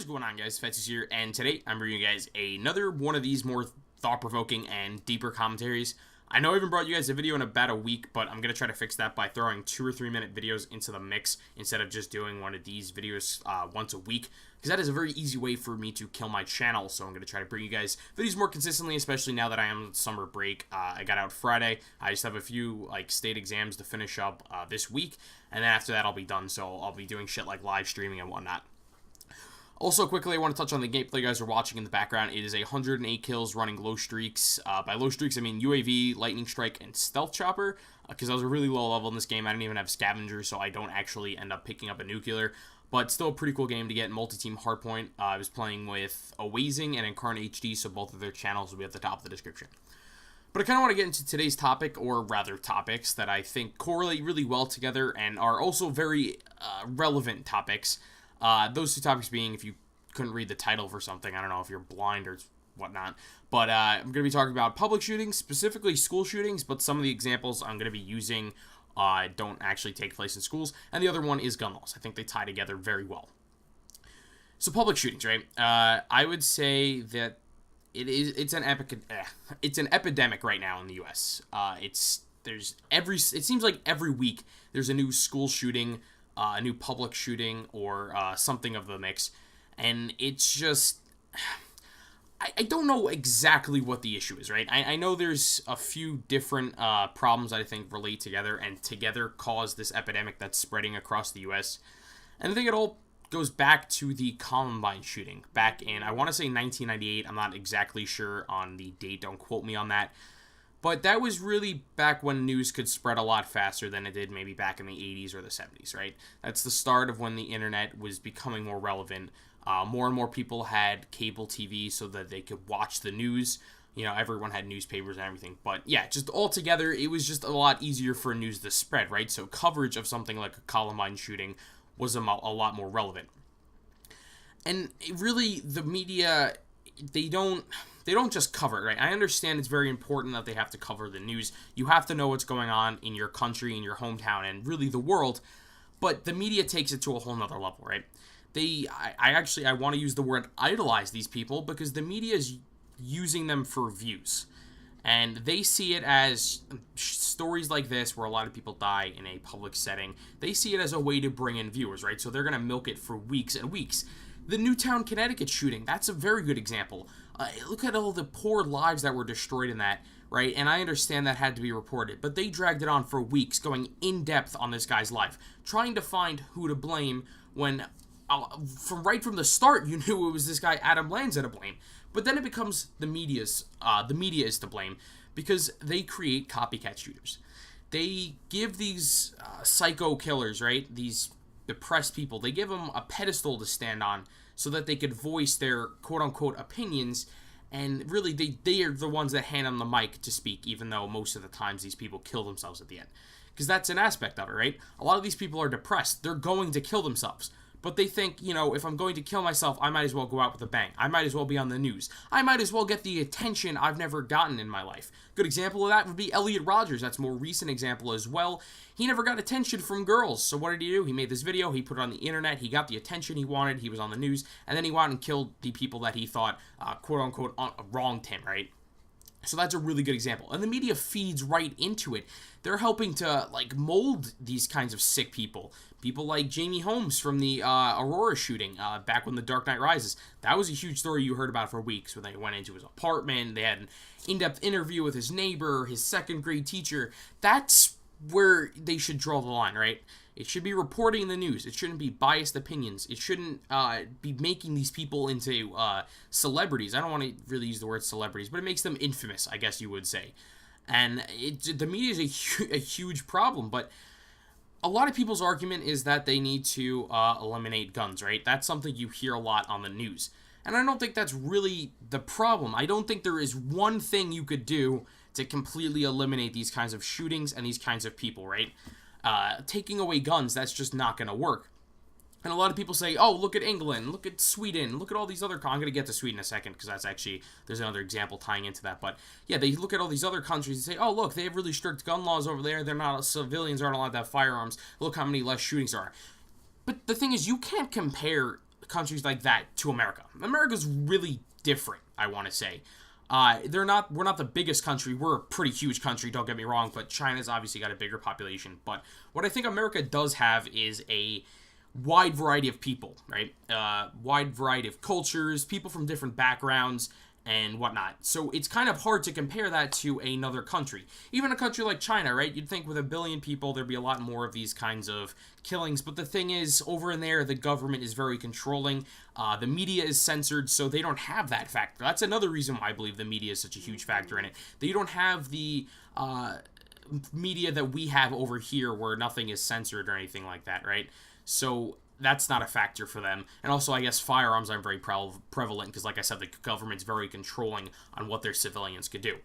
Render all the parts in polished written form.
going on, guys? Fetsis here, and today I'm bringing you guys another one of these more thought-provoking and deeper commentaries. I know I haven't brought you guys a video in about a week, but I'm going to try to fix that by throwing 2 or 3 minute videos into the mix instead of just doing one of these videos once a week, because that is a very easy way for me to kill my channel. So I'm going to try to bring you guys videos more consistently, especially now that I am on summer break. I got out Friday. I just have a few state exams to finish up this week, and then after that I'll be done. So I'll be doing shit like live streaming and whatnot. Also, quickly, I want to touch on the gameplay you guys are watching in the background. It is 108 kills running low streaks. By low streaks, I mean UAV, Lightning Strike, and Stealth Chopper, because I was a really low level in this game. I didn't even have Scavenger, so I don't actually end up picking up a nuclear. But still a pretty cool game to get. Multi-team Hardpoint. I was playing with Awazing and Incarnate HD, so both of their channels will be at the top of the description. But I kind of want to get into today's topic, or rather topics, that I think correlate really well together and are also very relevant topics. Those two topics being, if you couldn't read the title for something, I don't know if you're blind or whatnot, but I'm going to be talking about public shootings, specifically school shootings, but some of the examples I'm going to be using don't actually take place in schools, and the other one is gun laws. I think they tie together very well. So public shootings, right? I would say that it's an epidemic right now in the U.S. It seems like every week there's a new school shooting, a new public shooting, or something of the mix, and it's just, I don't know exactly what the issue is, right? I know there's a few different problems that I think relate together, and together cause this epidemic that's spreading across the U.S., and I think it all goes back to the Columbine shooting back in, I want to say 1998, I'm not exactly sure on the date, don't quote me on that. But that was really back when news could spread a lot faster than it did maybe back in the 80s or the 70s, right? That's the start of when the internet was becoming more relevant. More and more people had cable TV so that they could watch the news. You know, everyone had newspapers and everything. But yeah, just altogether, it was just a lot easier for news to spread, right? So coverage of something like a Columbine shooting was a lot more relevant. And really, the media, they don't just cover it, right? I understand it's very important that they have to cover the news. You have to know what's going on in your country, in your hometown, and really the world. But the media takes it to a whole nother level, right? I want to use the word idolize these people, because the media is using them for views. And they see it as stories like this, where a lot of people die in a public setting. They see it as a way to bring in viewers, right? So they're going to milk it for weeks and weeks. The Newtown, Connecticut shooting, that's a very good example. Look at all the poor lives that were destroyed in that, right? And I understand that had to be reported, but they dragged it on for weeks, going in depth on this guy's life, trying to find who to blame when, from the start, you knew it was this guy Adam Lanza to blame. But then it becomes the media is to blame, because they create copycat shooters. They give these psycho killers, right? These depressed people, they give them a pedestal to stand on so that they could voice their quote-unquote opinions, and really they are the ones that hand them the mic to speak, even though most of the times these people kill themselves at the end. Because that's an aspect of it, right? A lot of these people are depressed. They're going to kill themselves. But they think, you know, if I'm going to kill myself, I might as well go out with a bang. I might as well be on the news. I might as well get the attention I've never gotten in my life. Good example of that would be Elliot Rodgers. That's a more recent example as well. He never got attention from girls. So what did he do? He made this video. He put it on the internet. He got the attention he wanted. He was on the news. And then he went out and killed the people that he thought, quote-unquote, wronged him, right? So that's a really good example. And the media feeds right into it. They're helping to, mold these kinds of sick people. People like Jamie Holmes from the Aurora shooting back when The Dark Knight Rises. That was a huge story you heard about for weeks, when they went into his apartment. They had an in-depth interview with his neighbor, his second-grade teacher. That's where they should draw the line, right? It should be reporting in the news. It shouldn't be biased opinions. It shouldn't be making these people into celebrities. I don't want to really use the word celebrities, but it makes them infamous, I guess you would say. And the media is a huge problem, but a lot of people's argument is that they need to eliminate guns, right? That's something you hear a lot on the news. And I don't think that's really the problem. I don't think there is one thing you could do to completely eliminate these kinds of shootings and these kinds of people, right? Taking away guns, that's just not going to work. And a lot of people say, oh, look at England, look at Sweden, look at all these other I'm going to get to Sweden in a second, because that's actually, there's another example tying into that. But yeah, they look at all these other countries and say, oh, look, they have really strict gun laws over there. Civilians aren't allowed to have firearms. Look how many less shootings there are. But the thing is, you can't compare countries like that to America. America's really different, I want to say. We're not the biggest country. We're a pretty huge country, don't get me wrong, but China's obviously got a bigger population. But what I think America does have is a wide variety of people, right? Wide variety of cultures, people from different backgrounds, and whatnot. So it's kind of hard to compare that to another country. Even a country like China, right? You'd think with 1 billion people, there'd be a lot more of these kinds of killings. But the thing is, over in there, the government is very controlling. The media is censored, so they don't have that factor. That's another reason why I believe the media is such a huge factor in it. They don't have the media that we have over here where nothing is censored or anything like that, right? So that's not a factor for them. And also, I guess firearms aren't very prevalent because, like I said, the government's very controlling on what their civilians could do.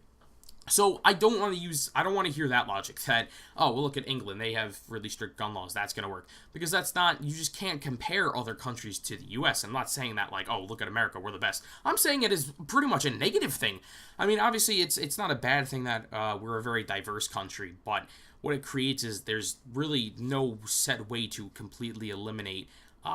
So I don't want to hear that logic that, oh, well, look at England. They have really strict gun laws. That's going to work. Because that's not, you just can't compare other countries to the U.S. I'm not saying that like, oh, look at America, we're the best. I'm saying it is pretty much a negative thing. I mean, obviously, it's not a bad thing that we're a very diverse country, but what it creates is there's really no set way to completely eliminate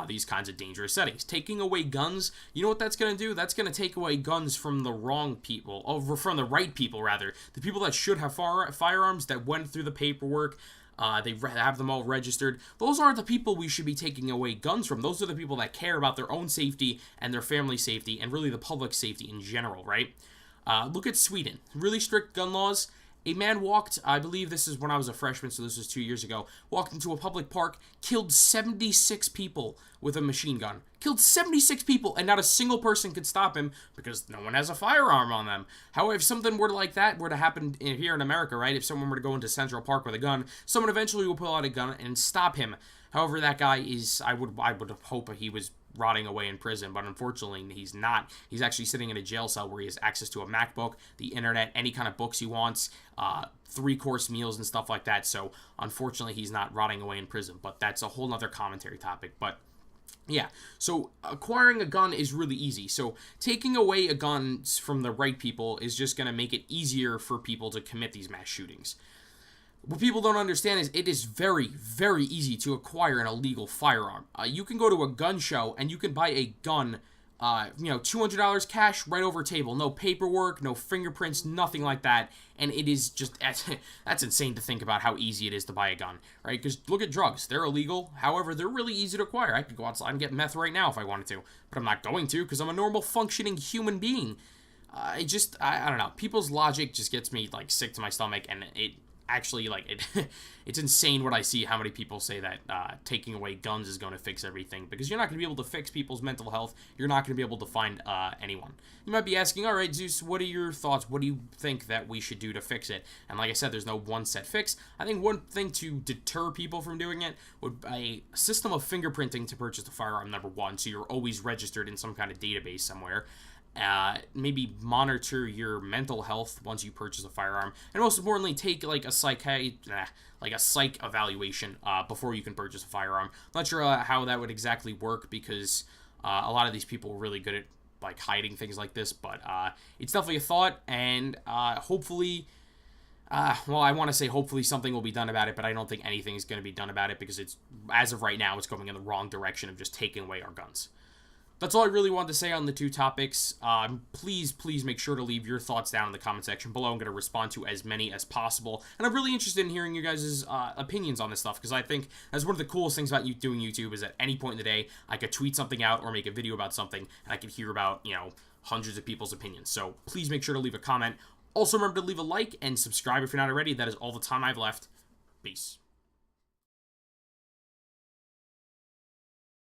these kinds of dangerous settings. Taking away guns, you know what that's going to do? That's going to take away guns from the wrong people, or from the right people, rather. The people that should have firearms, that went through the paperwork, they have them all registered. Those aren't the people we should be taking away guns from. Those are the people that care about their own safety and their family safety and really the public safety in general, right? Look at Sweden. Really strict gun laws. A man walked, I believe this is when I was a freshman, so this was 2 years ago, walked into a public park, killed 76 people with a machine gun. Killed 76 people, and not a single person could stop him because no one has a firearm on them. However, if something like that were to happen here in America, right, if someone were to go into Central Park with a gun, someone eventually will pull out a gun and stop him. However, that guy is, I would hope he was rotting away in prison, but unfortunately he's not. He's actually sitting in a jail cell where he has access to a MacBook, the internet, any kind of books he wants, 3-course meals and stuff like that. So unfortunately he's not rotting away in prison, but that's a whole nother commentary topic. But yeah, so acquiring a gun is really easy. So taking away a gun from the right people is just going to make it easier for people to commit these mass shootings. What people don't understand is it is very, very easy to acquire an illegal firearm. You can go to a gun show and you can buy a gun, $200 cash right over table. No paperwork, no fingerprints, nothing like that. And it is just, that's insane to think about how easy it is to buy a gun, right? Because look at drugs. They're illegal. However, they're really easy to acquire. I could go outside and get meth right now if I wanted to. But I'm not going to because I'm a normal functioning human being. I don't know. People's logic just gets me, like, sick to my stomach. And actually, like, it's insane what I see, how many people say that taking away guns is going to fix everything, because you're not going to be able to fix people's mental health. You're not going to be able to find anyone. You might be asking, all right, Zeus, what are your thoughts? What do you think that we should do to fix it? And like I said, there's no one set fix. I think one thing to deter people from doing it would be a system of fingerprinting to purchase a firearm, number one, so you're always registered in some kind of database somewhere. Maybe monitor your mental health once you purchase a firearm, and most importantly, take like a psych evaluation before you can purchase a firearm. I'm not sure how that would exactly work, because a lot of these people are really good at like hiding things like this, but it's definitely a thought, and hopefully, well, I want to say hopefully something will be done about it, but I don't think anything is going to be done about it, because it's, as of right now, it's going in the wrong direction of just taking away our guns. That's all I really wanted to say on the two topics. Please make sure to leave your thoughts down in the comment section below. I'm going to respond to as many as possible. And I'm really interested in hearing you guys' opinions on this stuff, because I think that's one of the coolest things about doing YouTube, is at any point in the day, I could tweet something out or make a video about something, and I could hear about, hundreds of people's opinions. So please make sure to leave a comment. Also remember to leave a like and subscribe if you're not already. That is all the time I've left. Peace.